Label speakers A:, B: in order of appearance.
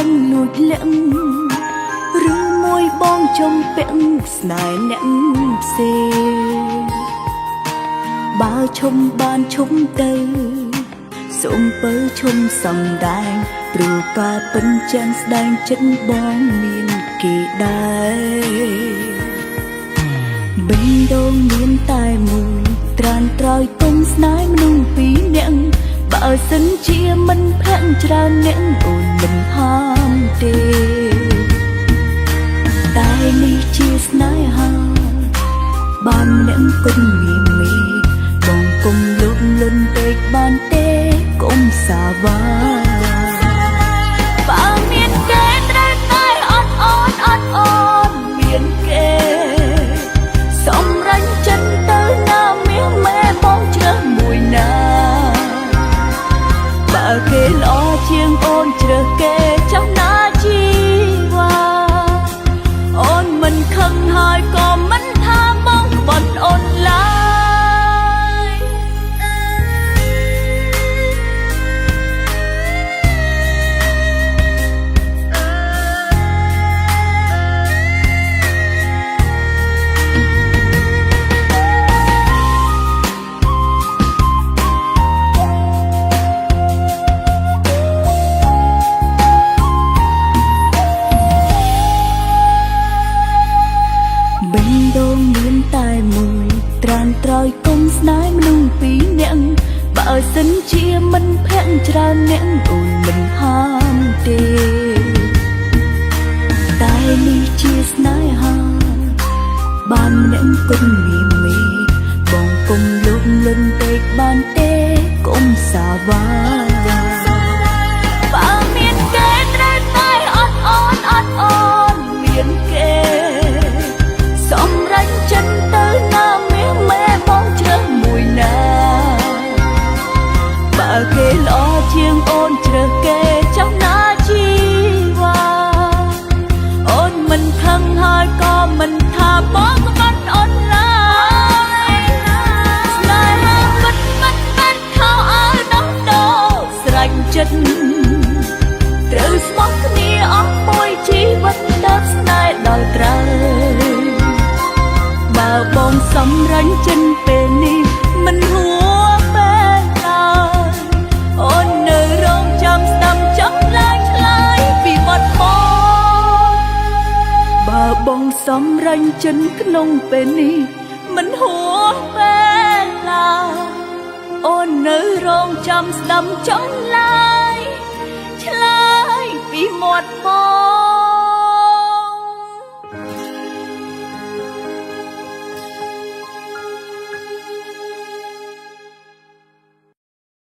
A: បាញ់លួចលាក់ឬមួយបងចំពាក់ស្នេហ៍អ្នកផ្សេងបើឈុំបានឈុំទៅសូមពើឈុំសំដែងព្រោះការពិនចាំស្ដែងចិត្តបងមានគេដែរបិណ្ឌងមានតែមួយត្រានត្រោយទុំស្នេហ៍មនុស្សពីរនាក់បើសិនជាមិនភ័ក្រច្រើនអ្នកអូនមិនហាមទេតែនេះជាស្នេហាបានអ្នកគុណមីបងគុំលុបលុនពេកបានទេគុំសាវ៉ាបើមានគេត្រូវតែអត់អូនមានគេសម្រេចចិត្តទៅណាមាសម៉ែបងជ្រើសមួយណាបើគេល្អជាងអូនជ្រើសគេចំណាជីវ៉ាអូនមិនខឹងហើយក៏មិនថាបងក្បត់អូនឡើយបិណ្ឌងមានតែមួយត្រានត្រោយគុំស្នេហ៍មនុស្សពីរនាក់បើសិនជាមិនភ័ក្រច្រើនអ្នកអូនមិនហាមទេតែនេះជាស្នេហាបានអ្នកគុណមីបងគុំលុបលុនពេកបានទេគុំសាវ៉ាបើមានគេត្រូវតែអត់អូនមានគេសម្រេចចិត្តទៅណាមាសម៉ែបងជ្រើសមួយណាបើគេល្អជាងអូនជ្រើសគេចំណាជីវ៉ាអូនមិនខឹងហើយក៏មិនថាបងក្បត់អូនឡើយស្នេហាពិតមិនខោឲ្យដោះដូរស្រេចចិត្តត្រូវស្មោះគ្នាអស់មួយជីវិតដល់ស្នេហ៍ដល់ក្រោយបើបងសម្រេចចិត្តពេលនេះមិនហួសពេលឡើយអូននៅរងចាំស្ដាប់ចំឡើងឆ្លើយពីមាត់បងបើបងសម្រេចចិត្តក្នុងពេលនេះមិនហួសពេលឡើយអូននៅរងចាំស្ដាប់ចំឡើងឆ្លើយពីមាត់បង